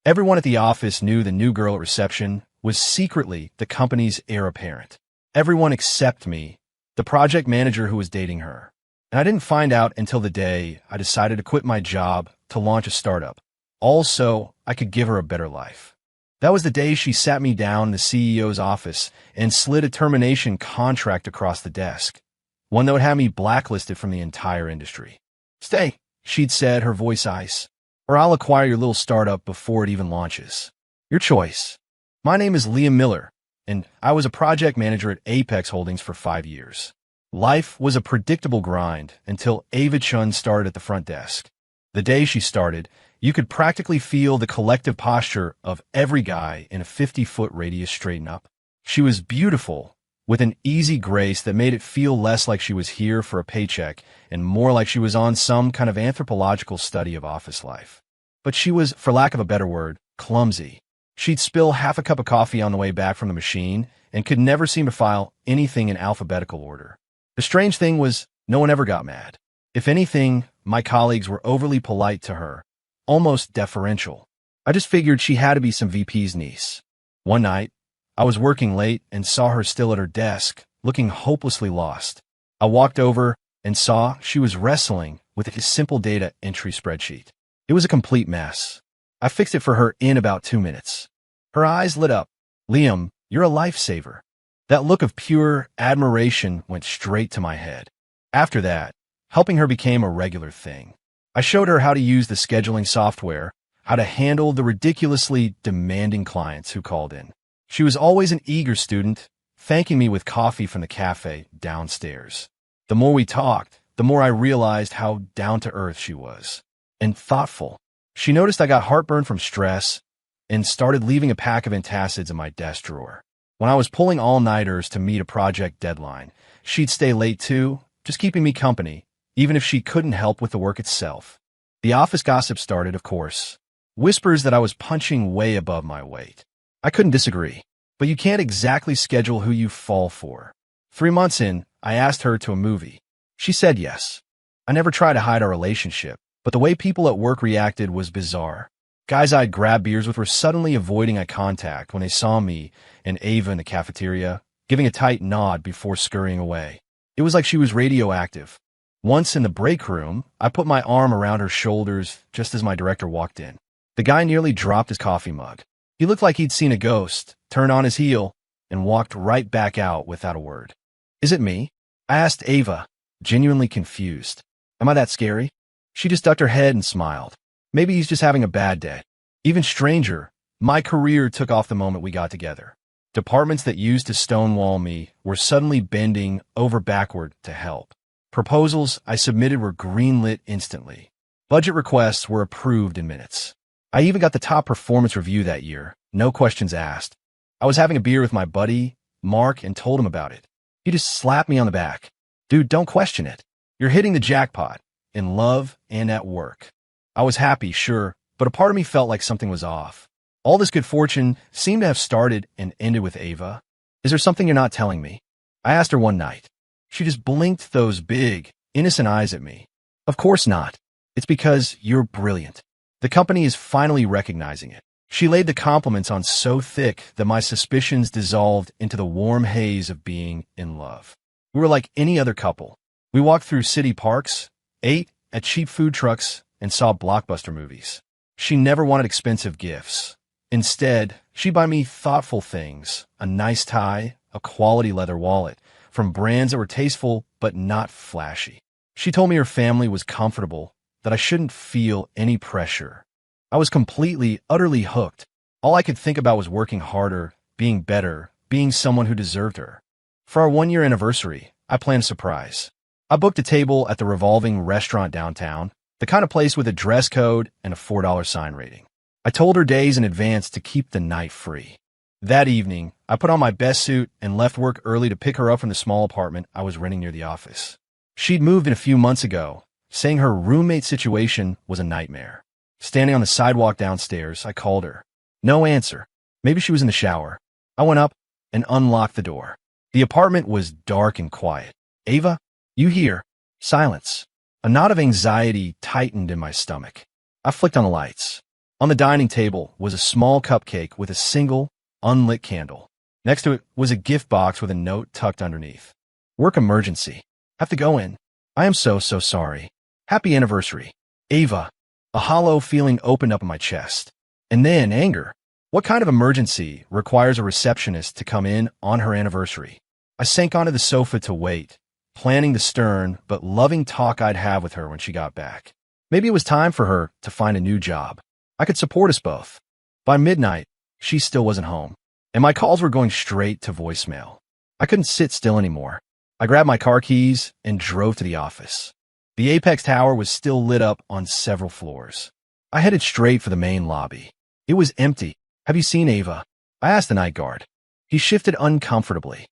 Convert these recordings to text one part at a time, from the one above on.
Everyone at the office knew the new girl at reception was secretly the company's heir apparent. Everyone except me, the project manager who was dating her. And I didn't find out until the day I decided to quit my job to launch a startup, all so I could give her a better life. That was the day she sat me down in the CEO's office and slid a termination contract across the desk, one that would have me blacklisted from the entire industry. "Stay," she'd said, her voice ice, "or I'll acquire your little startup before it even launches. Your choice." My name is Liam Miller, and I was a project manager at Apex Holdings for 5 years. Life was a predictable grind until Ava Chun started at the front desk. The day she started, you could practically feel the collective posture of every guy in a 50-foot radius straighten up. She was beautiful, with an easy grace that made it feel less like she was here for a paycheck and more like she was on some kind of anthropological study of office life. But she was, for lack of a better word, clumsy. She'd spill half a cup of coffee on the way back from the machine and could never seem to file anything in alphabetical order. The strange thing was, no one ever got mad. If anything, my colleagues were overly polite to her, almost deferential. I just figured she had to be some VP's niece. One night, I was working late and saw her still at her desk, looking hopelessly lost. I walked over and saw she was wrestling with a simple data entry spreadsheet. It was a complete mess. I fixed it for her in about 2 minutes. Her eyes lit up. "Liam, you're a lifesaver." That look of pure admiration went straight to my head. After that, helping her became a regular thing. I showed her how to use the scheduling software, how to handle the ridiculously demanding clients who called in. She was always an eager student, thanking me with coffee from the cafe downstairs. The more we talked, the more I realized how down-to-earth she was. And thoughtful. She noticed I got heartburn from stress and started leaving a pack of antacids in my desk drawer. When I was pulling all-nighters to meet a project deadline, she'd stay late too, just keeping me company, even if she couldn't help with the work itself. The office gossip started, of course. Whispers that I was punching way above my weight. I couldn't disagree. But you can't exactly schedule who you fall for. 3 months in, I asked her to a movie. She said yes. I never tried to hide our relationship, but the way people at work reacted was bizarre. Guys I'd grab beers with were suddenly avoiding eye contact when they saw me and Ava in the cafeteria, giving a tight nod before scurrying away. It was like she was radioactive. Once in the break room, I put my arm around her shoulders just as my director walked in. The guy nearly dropped his coffee mug. He looked like he'd seen a ghost, turned on his heel, and walked right back out without a word. "Is it me?" I asked Ava, genuinely confused. "Am I that scary?" She just ducked her head and smiled. "Maybe he's just having a bad day." Even stranger, my career took off the moment we got together. Departments that used to stonewall me were suddenly bending over backward to help. Proposals I submitted were greenlit instantly. Budget requests were approved in minutes. I even got the top performance review that year, no questions asked. I was having a beer with my buddy, Mark, and told him about it. He just slapped me on the back. "Dude, don't question it. You're hitting the jackpot, in love and at work." I was happy, sure, but a part of me felt like something was off. All this good fortune seemed to have started and ended with Ava. "Is there something you're not telling me?" I asked her one night. She just blinked those big, innocent eyes at me. "Of course not. It's because you're brilliant. The company is finally recognizing it." She laid the compliments on so thick that my suspicions dissolved into the warm haze of being in love. We were like any other couple. We walked through city parks, ate at cheap food trucks, and saw blockbuster movies. She never wanted expensive gifts. Instead, she'd buy me thoughtful things, a nice tie, a quality leather wallet, from brands that were tasteful but not flashy. She told me her family was comfortable, that I shouldn't feel any pressure. I was completely, utterly hooked. All I could think about was working harder, being better, being someone who deserved her. For our 1-year anniversary, I planned a surprise. I booked a table at the revolving restaurant downtown, the kind of place with a dress code and a $4 sign rating. I told her days in advance to keep the night free. That evening, I put on my best suit and left work early to pick her up from the small apartment I was renting near the office. She'd moved in a few months ago, saying her roommate situation was a nightmare. Standing on the sidewalk downstairs, I called her. No answer. Maybe she was in the shower. I went up and unlocked the door. The apartment was dark and quiet. "Ava, you here?" Silence. A knot of anxiety tightened in my stomach. I flicked on the lights. On the dining table was a small cupcake with a single, unlit candle. Next to it was a gift box with a note tucked underneath. Work emergency. Have to go in. I am so sorry. Happy anniversary. Ava. A hollow feeling opened up in my chest. And then anger. What kind of emergency requires a receptionist to come in on her anniversary? I sank onto the sofa to wait, planning the stern but loving talk I'd have with her when she got back. Maybe it was time for her to find a new job. I could support us both. By midnight, she still wasn't home, and my calls were going straight to voicemail. I couldn't sit still anymore. I grabbed my car keys and drove to the office. The Apex Tower was still lit up on several floors. I headed straight for the main lobby. It was empty. Have you seen Ava? I asked the night guard. He shifted uncomfortably.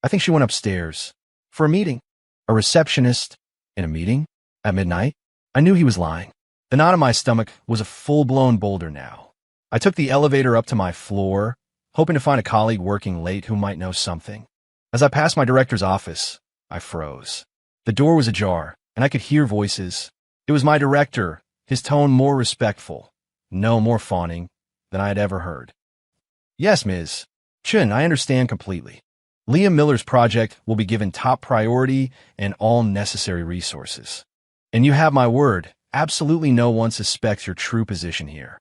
I think she went upstairs. For a meeting. A receptionist in a meeting? At midnight? I knew he was lying. The knot in my stomach was a full-blown boulder now. I took the elevator up to my floor, hoping to find a colleague working late who might know something. As I passed my director's office, I froze. The door was ajar, and I could hear voices. It was my director, his tone more respectful, no more fawning, than I had ever heard. Yes, Ms. Chen, I understand completely. Liam Miller's project will be given top priority and all necessary resources. And you have my word, absolutely no one suspects your true position here.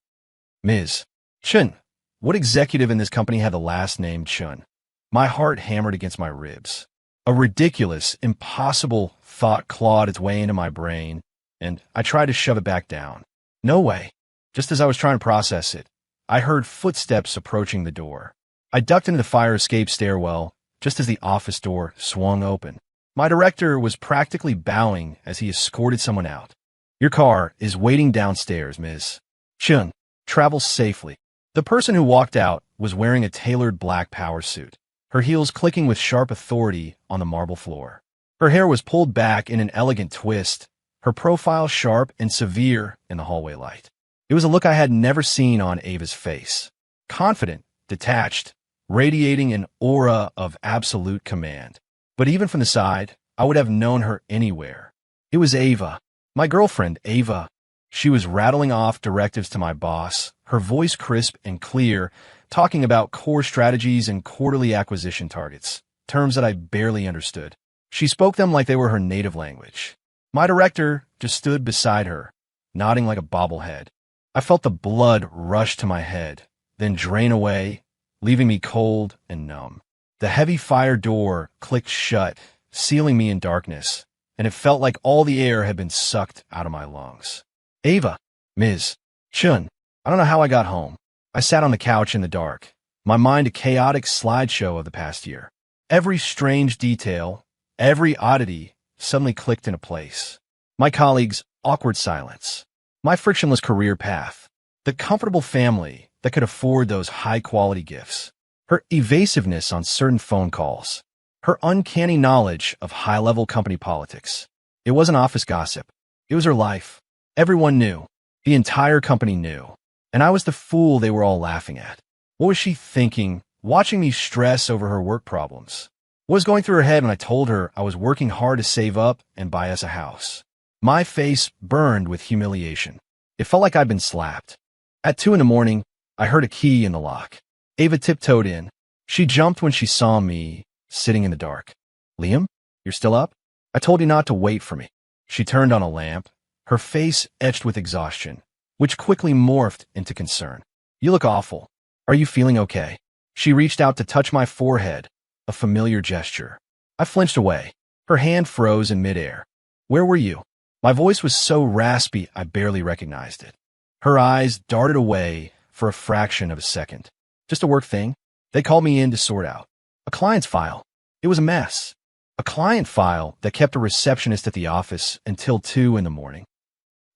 Ms. Chen, what executive in this company had the last name Chen? My heart hammered against my ribs. A ridiculous, impossible thought clawed its way into my brain, and I tried to shove it back down. No way. Just as I was trying to process it, I heard footsteps approaching the door. I ducked into the fire escape stairwell just as the office door swung open. My director was practically bowing as he escorted someone out. Your car is waiting downstairs, Ms. Chen. Travel safely. The person who walked out was wearing a tailored black power suit, her heels clicking with sharp authority on the marble floor. Her hair was pulled back in an elegant twist, her profile sharp and severe in the hallway light. It was a look I had never seen on Ava's face. Confident, detached, radiating an aura of absolute command. But even from the side, I would have known her anywhere. It was Ava, my girlfriend, Ava. She was rattling off directives to my boss, her voice crisp and clear, talking about core strategies and quarterly acquisition targets, terms that I barely understood. She spoke them like they were her native language. My director just stood beside her, nodding like a bobblehead. I felt the blood rush to my head, then drain away, leaving me cold and numb. The heavy fire door clicked shut, sealing me in darkness, and it felt like all the air had been sucked out of my lungs. Ava, Ms. Chen, I don't know how I got home. I sat on the couch in the dark, my mind a chaotic slideshow of the past year. Every strange detail, every oddity suddenly clicked into place. My colleagues' awkward silence, my frictionless career path, the comfortable family that could afford those high-quality gifts, her evasiveness on certain phone calls, her uncanny knowledge of high-level company politics. It wasn't office gossip. It was her life. Everyone knew. The entire company knew. And I was the fool they were all laughing at. What was she thinking, watching me stress over her work problems? What was going through her head when I told her I was working hard to save up and buy us a house? My face burned with humiliation. It felt like I'd been slapped. At 2 a.m, I heard a key in the lock. Ava tiptoed in. She jumped when she saw me, sitting in the dark. Liam, you're still up? I told you not to wait for me. She turned on a lamp, her face etched with exhaustion, which quickly morphed into concern. You look awful. Are you feeling okay? She reached out to touch my forehead, a familiar gesture. I flinched away. Her hand froze in midair. Where were you? My voice was so raspy I barely recognized it. Her eyes darted away for a fraction of a second. Just a work thing? They called me in to sort out a client's file. It was a mess. A client file that kept a receptionist at the office until 2 a.m.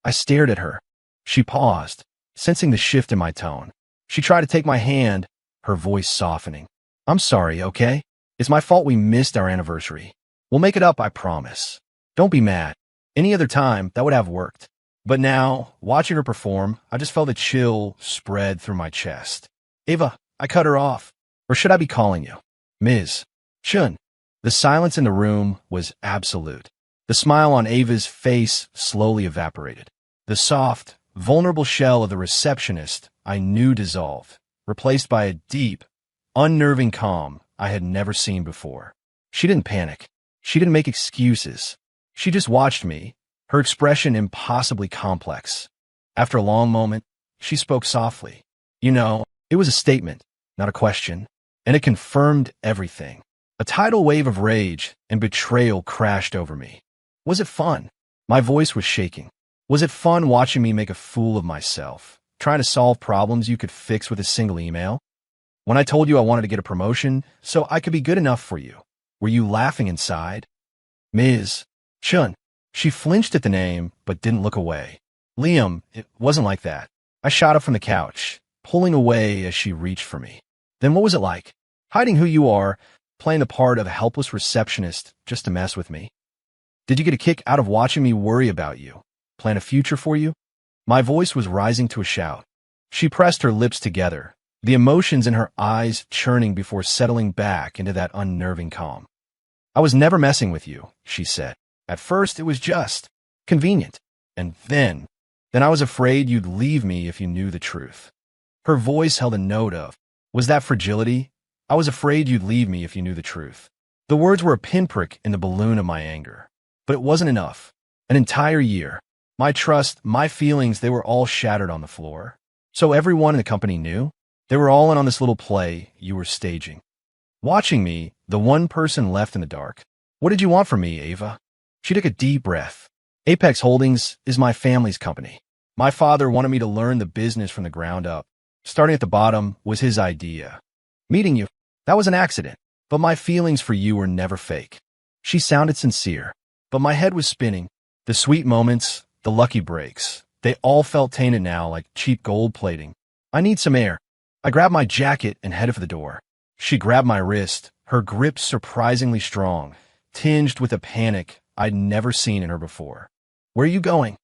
I stared at her. She paused, sensing the shift in my tone. She tried to take my hand, her voice softening. I'm sorry, okay? It's my fault we missed our anniversary. We'll make it up, I promise. Don't be mad. Any other time, that would have worked. But now, watching her perform, I just felt a chill spread through my chest. Ava, I cut her off. Or should I be calling you? Ms. Chen. The silence in the room was absolute. The smile on Ava's face slowly evaporated. The soft, vulnerable shell of the receptionist I knew dissolved, replaced by a deep, unnerving calm I had never seen before. She didn't panic. She didn't make excuses. She just watched me, her expression impossibly complex. After a long moment, she spoke softly. You know, it was a statement, not a question, and it confirmed everything. A tidal wave of rage and betrayal crashed over me. Was it fun? My voice was shaking. Was it fun watching me make a fool of myself, trying to solve problems you could fix with a single email? When I told you I wanted to get a promotion so I could be good enough for you, were you laughing inside? Ms. Chun. She flinched at the name, but didn't look away. Liam, it wasn't like that. I shot up from the couch, pulling away as she reached for me. Then what was it like? Hiding who you are, playing the part of a helpless receptionist just to mess with me? Did you get a kick out of watching me worry about you, plan a future for you? My voice was rising to a shout. She pressed her lips together, the emotions in her eyes churning before settling back into that unnerving calm. I was never messing with you, she said. At first, it was just convenient. And then I was afraid you'd leave me if you knew the truth. Her voice held a note of, was that fragility? I was afraid you'd leave me if you knew the truth. The words were a pinprick in the balloon of my anger. But it wasn't enough. An entire year. My trust, my feelings, they were all shattered on the floor. So everyone in the company knew? They were all in on this little play you were staging. Watching me, the one person left in the dark. What did you want from me, Ava? She took a deep breath. Apex Holdings is my family's company. My father wanted me to learn the business from the ground up. Starting at the bottom was his idea. Meeting you, that was an accident. But my feelings for you were never fake. She sounded sincere. But my head was spinning. The sweet moments, the lucky breaks, they all felt tainted now like cheap gold plating. I need some air. I grabbed my jacket and headed for the door. She grabbed my wrist, her grip surprisingly strong, tinged with a panic I'd never seen in her before. Where are you going?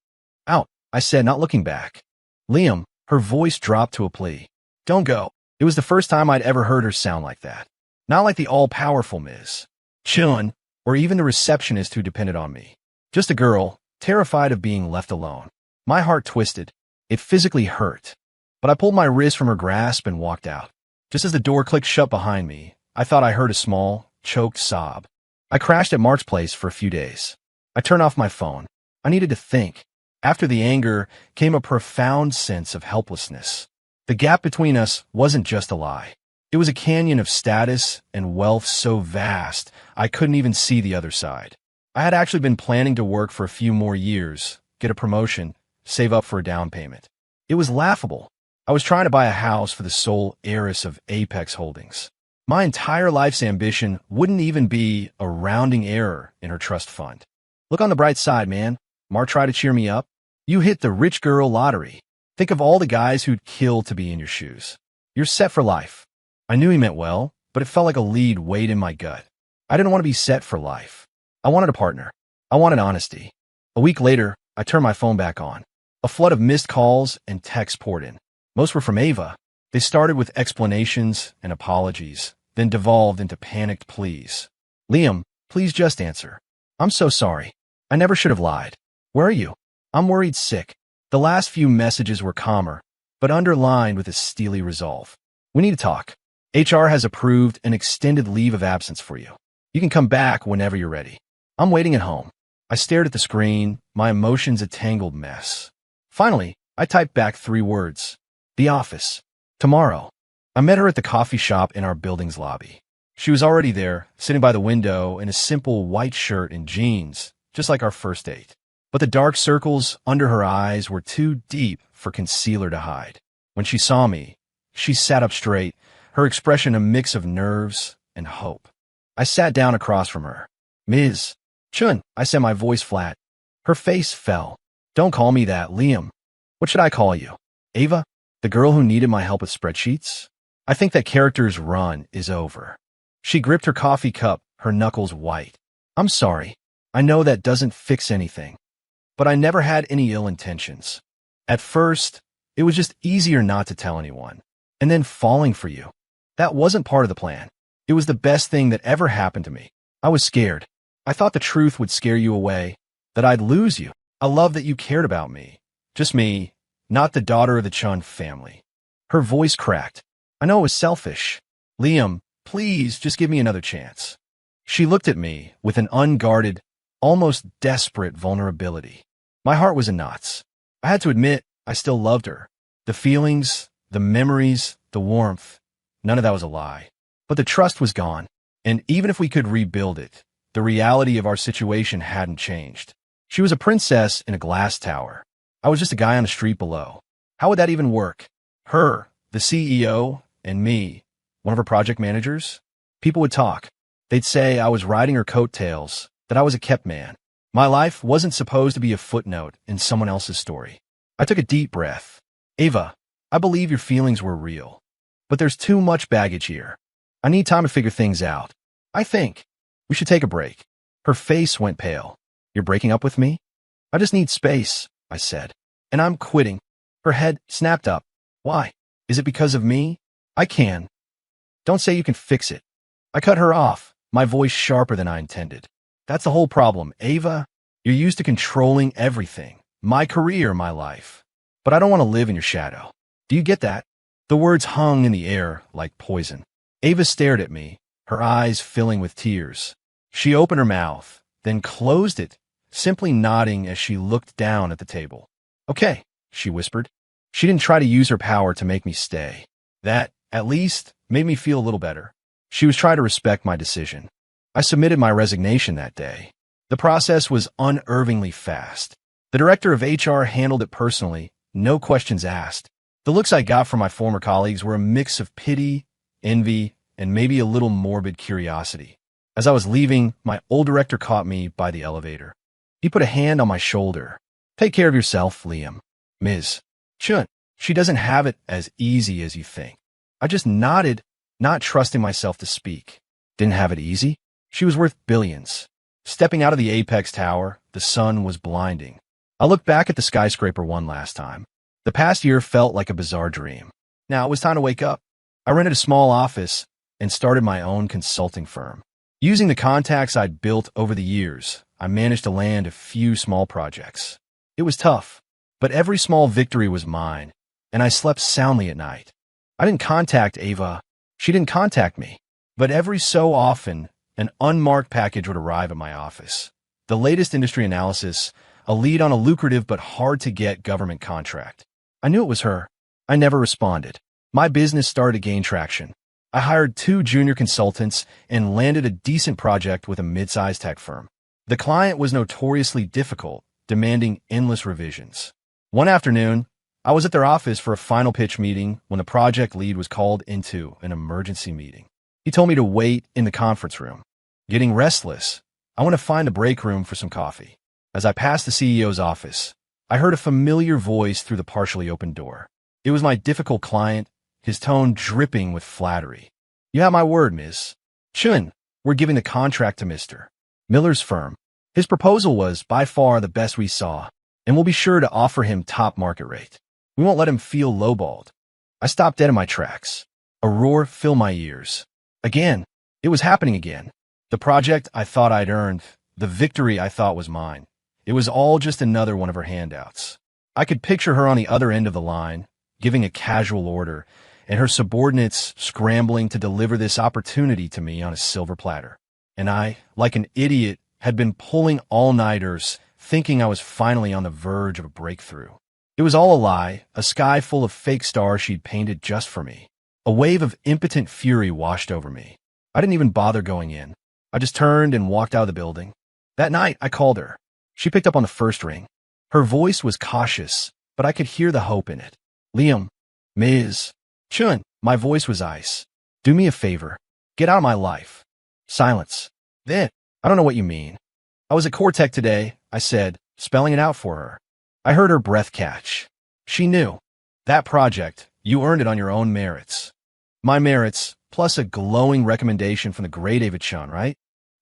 Out, I said, not looking back. Liam, her voice dropped to a plea. Don't go. It was the first time I'd ever heard her sound like that. Not like the all-powerful Ms. Chun, or even the receptionist who depended on me. Just a girl, terrified of being left alone. My heart twisted. It physically hurt. But I pulled my wrist from her grasp and walked out. Just as the door clicked shut behind me, I thought I heard a small, choked sob. I crashed at Mark's place for a few days. I turned off my phone. I needed to think. After the anger came a profound sense of helplessness. The gap between us wasn't just a lie. It was a canyon of status and wealth so vast I couldn't even see the other side. I had actually been planning to work for a few more years, get a promotion, save up for a down payment. It was laughable. I was trying to buy a house for the sole heiress of Apex Holdings. My entire life's ambition wouldn't even be a rounding error in her trust fund. Look on the bright side, man. Mark tried to cheer me up. You hit the rich girl lottery. Think of all the guys who'd kill to be in your shoes. You're set for life. I knew he meant well, but it felt like a lead weighed in my gut. I didn't want to be set for life. I wanted a partner. I wanted honesty. A week later, I turned my phone back on. A flood of missed calls and texts poured in. Most were from Ava. They started with explanations and apologies, then devolved into panicked pleas. Liam, please just answer. I'm so sorry. I never should have lied. Where are you? I'm worried sick. The last few messages were calmer, but underlined with a steely resolve. We need to talk. HR has approved an extended leave of absence for you. You can come back whenever you're ready. I'm waiting at home. I stared at the screen, my emotions a tangled mess. Finally, I typed back 3 words. The office. Tomorrow. I met her at the coffee shop in our building's lobby. She was already there, sitting by the window in a simple white shirt and jeans, just like our first date. But the dark circles under her eyes were too deep for concealer to hide. When she saw me, she sat up straight, her expression a mix of nerves and hope. I sat down across from her. Ms. Chun, I said, my voice flat. Her face fell. Don't call me that, Liam. What should I call you? Ava? The girl who needed my help with spreadsheets? I think that character's run is over. She gripped her coffee cup, her knuckles white. I'm sorry. I know that doesn't fix anything. But I never had any ill intentions. At first, it was just easier not to tell anyone. And then falling for you. That wasn't part of the plan. It was the best thing that ever happened to me. I was scared. I thought the truth would scare you away, that I'd lose you. I loved that you cared about me. Just me not the daughter of the Chun family. Her voice cracked. I know it was selfish. Liam, please just give me another chance. She looked at me with an unguarded, almost desperate vulnerability. My heart was in knots. I had to admit, I still loved her. The feelings, the memories, the warmth, none of that was a lie. But the trust was gone, and even if we could rebuild it, the reality of our situation hadn't changed. She was a princess in a glass tower. I was just a guy on the street below. How would that even work? Her, the CEO, and me, one of her project managers? People would talk. They'd say I was riding her coattails, that I was a kept man. My life wasn't supposed to be a footnote in someone else's story. I took a deep breath. Ava, I believe your feelings were real. But there's too much baggage here. I need time to figure things out. I think we should take a break. Her face went pale. You're breaking up with me? I just need space, I said. And I'm quitting. Her head snapped up. Why? Is it because of me? I can. Don't say you can fix it. I cut her off, my voice sharper than I intended. That's the whole problem, Ava. You're used to controlling everything. My career, my life. But I don't want to live in your shadow. Do you get that? The words hung in the air like poison. Ava stared at me, her eyes filling with tears. She opened her mouth, then closed it, simply nodding as she looked down at the table. Okay, she whispered. She didn't try to use her power to make me stay. That, at least, made me feel a little better. She was trying to respect my decision. I submitted my resignation that day. The process was unnervingly fast. The director of HR handled it personally, no questions asked. The looks I got from my former colleagues were a mix of pity, envy, and maybe a little morbid curiosity. As I was leaving, my old director caught me by the elevator. He put a hand on my shoulder. Take care of yourself, Liam. Ms. Chun, she doesn't have it as easy as you think. I just nodded, not trusting myself to speak. Didn't have it easy? She was worth billions. Stepping out of the apex tower, the sun was blinding. I looked back at the skyscraper one last time. The past year felt like a bizarre dream. Now it was time to wake up. I rented a small office and started my own consulting firm. Using the contacts I'd built over the years, I managed to land a few small projects. It was tough, but every small victory was mine, and I slept soundly at night. I didn't contact Ava. She didn't contact me. But every so often, an unmarked package would arrive at my office. The latest industry analysis, a lead on a lucrative but hard-to-get government contract. I knew it was her. I never responded. My business started to gain traction. I hired 2 junior consultants and landed a decent project with a mid-sized tech firm. The client was notoriously difficult, demanding endless revisions. One afternoon, I was at their office for a final pitch meeting when the project lead was called into an emergency meeting. He told me to wait in the conference room. Getting restless, I went to find a break room for some coffee. As I passed the CEO's office, I heard a familiar voice through the partially open door. It was my difficult client, his tone dripping with flattery. You have my word, Ms. Chun. We're giving the contract to Mr. Miller's firm. His proposal was by far the best we saw, and we'll be sure to offer him top market rate. We won't let him feel lowballed. I stopped dead in my tracks. A roar filled my ears. Again, it was happening again. The project I thought I'd earned, the victory I thought was mine. It was all just another one of her handouts. I could picture her on the other end of the line, giving a casual order, and her subordinates scrambling to deliver this opportunity to me on a silver platter. And I, like an idiot, had been pulling all-nighters, thinking I was finally on the verge of a breakthrough. It was all a lie, a sky full of fake stars she'd painted just for me. A wave of impotent fury washed over me. I didn't even bother going in. I just turned and walked out of the building. That night, I called her. She picked up on the first ring. Her voice was cautious, but I could hear the hope in it. Liam, Ms. Chun, my voice was ice. Do me a favor. Get out of my life. Silence. Then, I don't know what you mean. I was at Cortec today, I said, spelling it out for her. I heard her breath catch. She knew. That project, you earned it on your own merits. My merits, plus a glowing recommendation from the great Ava Chun, right?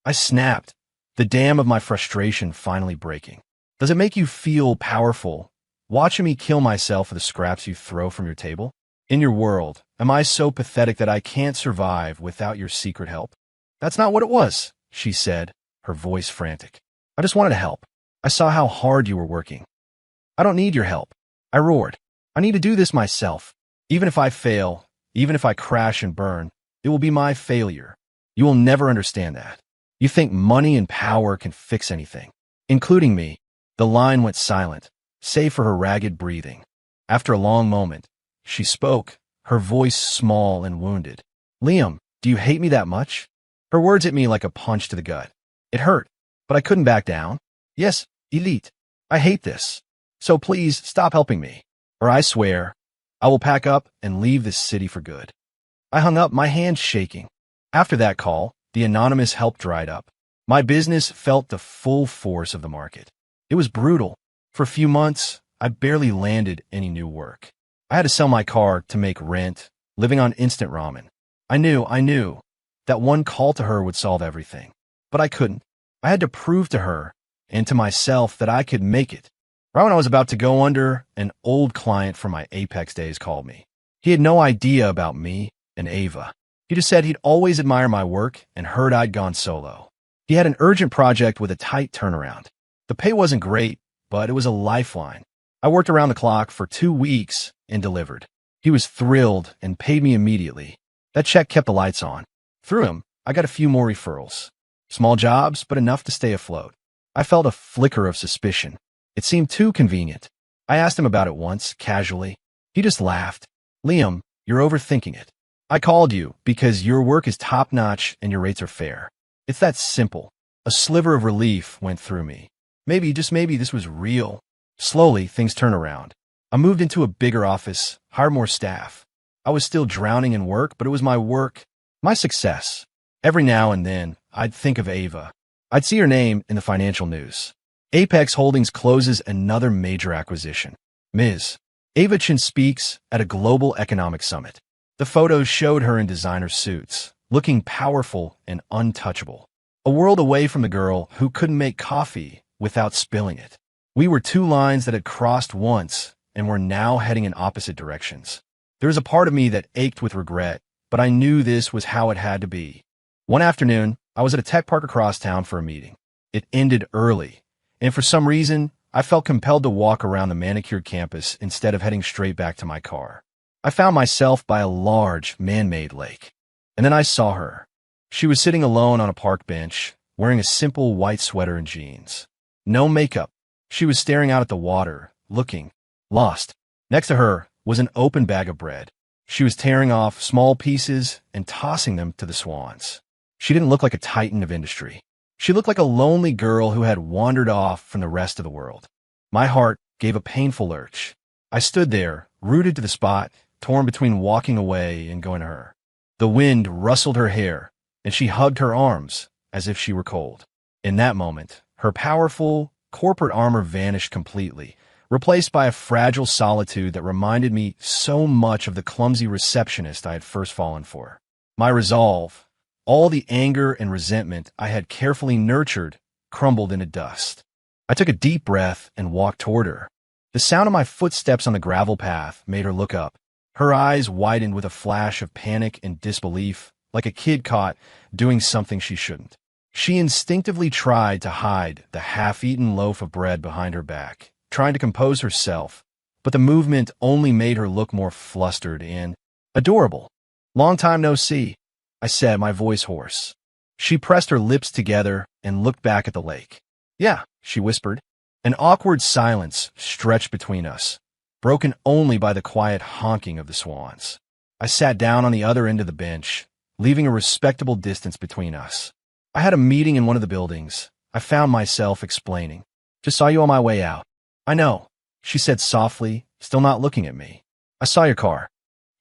I snapped, the dam of my frustration finally breaking. Does it make you feel powerful, watching me kill myself for the scraps you throw from your table? In your world, am I so pathetic that I can't survive without your secret help? That's not what it was, she said, her voice frantic. I just wanted to help. I saw how hard you were working. I don't need your help. I roared. I need to do this myself. Even if I fail, even if I crash and burn, it will be my failure. You will never understand that. You think money and power can fix anything, including me. The line went silent, save for her ragged breathing. After a long moment, she spoke, her voice small and wounded. Liam, do you hate me that much? Her words hit me like a punch to the gut. It hurt, but I couldn't back down. Yes, Elite, I hate this. So please stop helping me, or I swear, I will pack up and leave this city for good. I hung up, my hands shaking. After that call, the anonymous help dried up. My business felt the full force of the market. It was brutal. For a few months, I barely landed any new work. I had to sell my car to make rent, living on instant ramen. I knew that one call to her would solve everything. But I couldn't. I had to prove to her and to myself that I could make it. Right when I was about to go under, an old client from my Apex days called me. He had no idea about me and Ava. He just said he'd always admired my work and heard I'd gone solo. He had an urgent project with a tight turnaround. The pay wasn't great, but it was a lifeline. I worked around the clock for 2 weeks and delivered. He was thrilled and paid me immediately. That check kept the lights on. Through him, I got a few more referrals. Small jobs, but enough to stay afloat. I felt a flicker of suspicion. It seemed too convenient. I asked him about it once, casually. He just laughed. Liam, you're overthinking it. I called you because your work is top-notch and your rates are fair. It's that simple. A sliver of relief went through me. Maybe, just maybe, this was real. Slowly, things turned around. I moved into a bigger office, hired more staff. I was still drowning in work, but it was my work, my success. Every now and then, I'd think of Ava. I'd see her name in the financial news. Apex Holdings closes another major acquisition. Ms. Ava Chen speaks at a global economic summit. The photos showed her in designer suits, looking powerful and untouchable. A world away from the girl who couldn't make coffee without spilling it. We were two lines that had crossed once and were now heading in opposite directions. There was a part of me that ached with regret, but I knew this was how it had to be. One afternoon, I was at a tech park across town for a meeting. It ended early, and for some reason, I felt compelled to walk around the manicured campus instead of heading straight back to my car. I found myself by a large, man-made lake. And then I saw her. She was sitting alone on a park bench, wearing a simple white sweater and jeans. No makeup. She was staring out at the water, looking lost. Next to her was an open bag of bread. She was tearing off small pieces and tossing them to the swans. She didn't look like a titan of industry. She looked like a lonely girl who had wandered off from the rest of the world. My heart gave a painful lurch. I stood there, rooted to the spot, torn between walking away and going to her. The wind rustled her hair, and she hugged her arms as if she were cold. In that moment, her powerful, corporate armor vanished completely, replaced by a fragile solitude that reminded me so much of the clumsy receptionist I had first fallen for. My resolve, all the anger and resentment I had carefully nurtured, crumbled into dust. I took a deep breath and walked toward her. The sound of my footsteps on the gravel path made her look up. Her eyes widened with a flash of panic and disbelief, like a kid caught doing something she shouldn't. She instinctively tried to hide the half-eaten loaf of bread behind her back, trying to compose herself, but the movement only made her look more flustered and adorable. Long time no see, I said, my voice hoarse. She pressed her lips together and looked back at the lake. Yeah, she whispered. An awkward silence stretched between us, broken only by the quiet honking of the swans. I sat down on the other end of the bench, leaving a respectable distance between us. I had a meeting in one of the buildings. I found myself explaining. Just saw you on my way out. I know, she said softly, still not looking at me. I saw your car.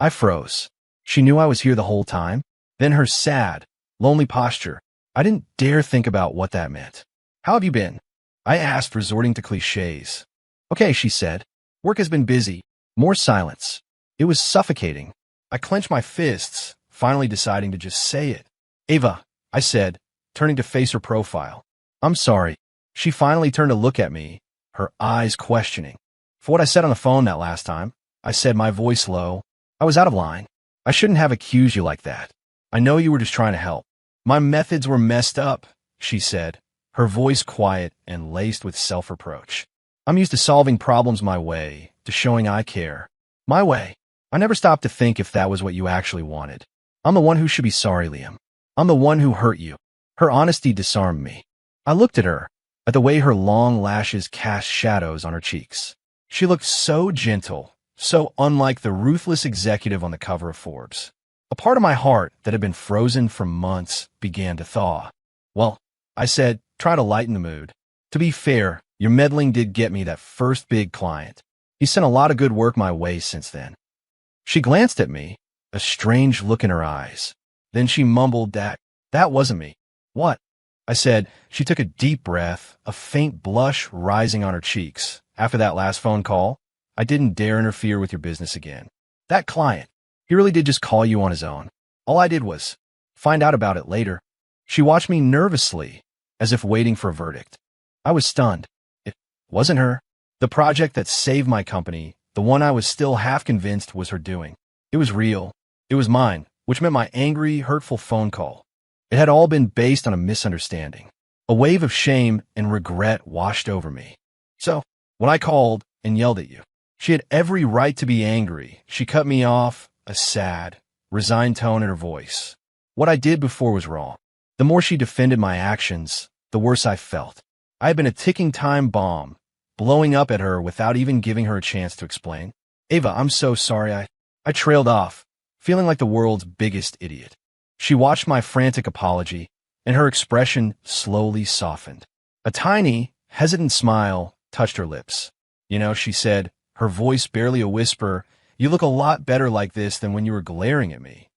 I froze. She knew I was here the whole time. Then her sad, lonely posture. I didn't dare think about what that meant. How have you been? I asked, resorting to cliches. Okay, she said. Work has been busy. More silence. It was suffocating. I clenched my fists, finally deciding to just say it. Ava, I said, turning to face her profile. I'm sorry. She finally turned to look at me, her eyes questioning. For what I said on the phone that last time, I said, my voice low. I was out of line. I shouldn't have accused you like that. I know you were just trying to help. My methods were messed up, she said, her voice quiet and laced with self-reproach. I'm used to solving problems my way, to showing I care. My way. I never stopped to think if that was what you actually wanted. I'm the one who should be sorry, Liam. I'm the one who hurt you. Her honesty disarmed me. I looked at her, at the way her long lashes cast shadows on her cheeks. She looked so gentle, so unlike the ruthless executive on the cover of Forbes. A part of my heart that had been frozen for months began to thaw. Well, I said, try to lighten the mood. To be fair, your meddling did get me that first big client. He sent a lot of good work my way since then. She glanced at me, a strange look in her eyes. Then she mumbled that wasn't me. What? I said. She took a deep breath, a faint blush rising on her cheeks. After that last phone call, I didn't dare interfere with your business again. That client, he really did just call you on his own. All I did was find out about it later. She watched me nervously, as if waiting for a verdict. I was stunned. It wasn't her. The project that saved my company, the one I was still half convinced was her doing. It was real. It was mine, which meant my angry, hurtful phone call. It had all been based on a misunderstanding. A wave of shame and regret washed over me. So, when I called and yelled at you, she had every right to be angry. She cut me off, a sad, resigned tone in her voice. What I did before was wrong. The more she defended my actions, the worse I felt. I had been a ticking time bomb, blowing up at her without even giving her a chance to explain. Ava, I'm so sorry. I trailed off, feeling like the world's biggest idiot. She watched my frantic apology, and her expression slowly softened. A tiny, hesitant smile touched her lips. You know, she said, her voice barely a whisper, you look a lot better like this than when you were glaring at me.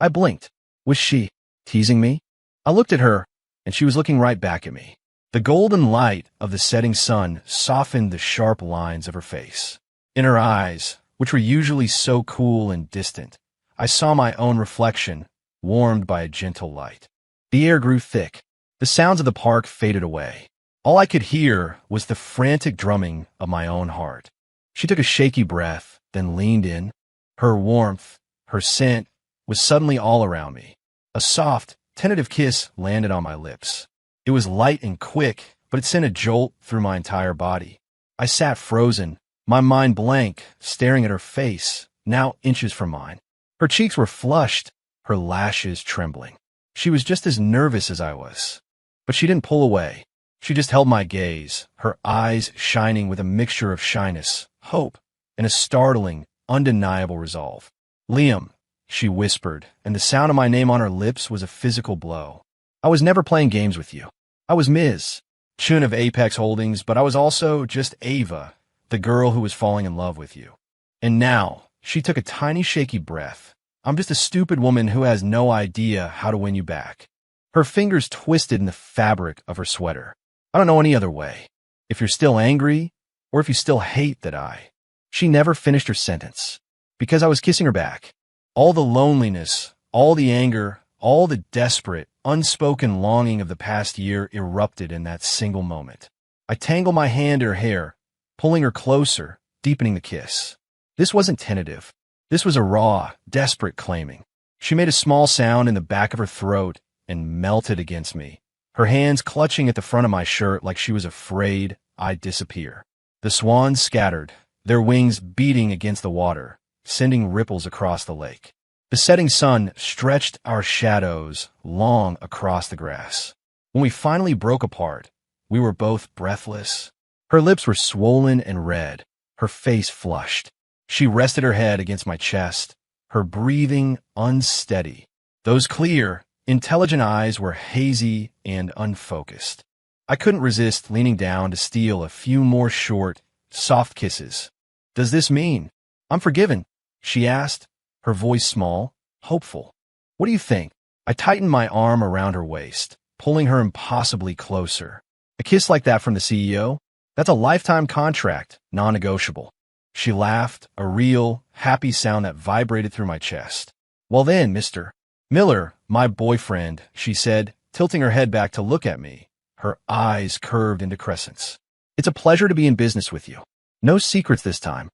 I blinked. Was she teasing me? I looked at her, and she was looking right back at me. The golden light of the setting sun softened the sharp lines of her face. In her eyes, which were usually so cool and distant, I saw my own reflection, warmed by a gentle light. The air grew thick. The sounds of the park faded away. All I could hear was the frantic drumming of my own heart. She took a shaky breath, then leaned in. Her warmth, her scent, was suddenly all around me. A soft, tentative kiss landed on my lips. It was light and quick, but it sent a jolt through my entire body. I sat frozen, my mind blank, staring at her face, now inches from mine. Her cheeks were flushed, her lashes trembling. She was just as nervous as I was. But she didn't pull away. She just held my gaze, her eyes shining with a mixture of shyness, hope, and a startling, undeniable resolve. Liam, she whispered, and the sound of my name on her lips was a physical blow. I was never playing games with you. I was Ms. Chun of Apex Holdings, but I was also just Ava, the girl who was falling in love with you. And now, she took a tiny shaky breath. I'm just a stupid woman who has no idea how to win you back. Her fingers twisted in the fabric of her sweater. I don't know any other way. If you're still angry, or if you still hate that I. She never finished her sentence. Because I was kissing her back. All the loneliness, all the anger, all the desperate, unspoken longing of the past year erupted in that single moment. I tangled my hand in her hair, pulling her closer, deepening the kiss. This wasn't tentative. This was a raw, desperate claiming. She made a small sound in the back of her throat and melted against me, her hands clutching at the front of my shirt like she was afraid I'd disappear. The swans scattered, their wings beating against the water, sending ripples across the lake. The setting sun stretched our shadows long across the grass. When we finally broke apart, we were both breathless. Her lips were swollen and red, her face flushed. She rested her head against my chest, her breathing unsteady. Those clear, intelligent eyes were hazy and unfocused. I couldn't resist leaning down to steal a few more short, soft kisses. Does this mean I'm forgiven? She asked, her voice small, hopeful. What do you think? I tightened my arm around her waist, pulling her impossibly closer. A kiss like that from the CEO? That's a lifetime contract, non-negotiable. She laughed, a real, happy sound that vibrated through my chest. Well then, Mr. Miller, my boyfriend, she said, tilting her head back to look at me, her eyes curved into crescents. It's a pleasure to be in business with you. No secrets this time.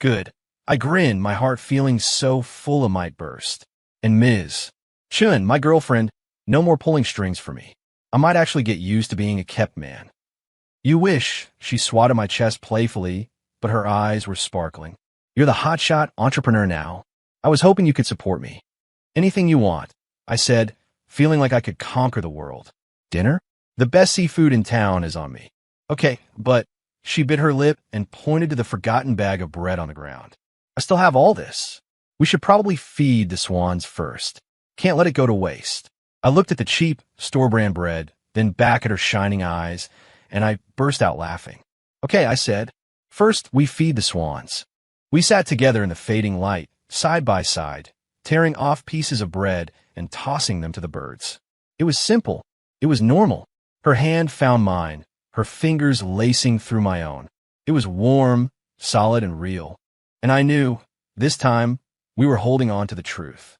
Good. I grinned, my heart feeling so full it might burst. And Ms. Chun, my girlfriend, no more pulling strings for me. I might actually get used to being a kept man. You wish, she swatted my chest playfully, but her eyes were sparkling. You're the hotshot entrepreneur now. I was hoping you could support me. Anything you want, I said, feeling like I could conquer the world. Dinner? The best seafood in town is on me. Okay, but she bit her lip and pointed to the forgotten bag of bread on the ground. I still have all this. We should probably feed the swans first. Can't let it go to waste. I looked at the cheap, store-brand bread, then back at her shining eyes, and I burst out laughing. Okay, I said. First, we feed the swans. We sat together in the fading light, side by side, tearing off pieces of bread and tossing them to the birds. It was simple. It was normal. Her hand found mine, her fingers lacing through my own. It was warm, solid, and real. And I knew, this time, we were holding on to the truth.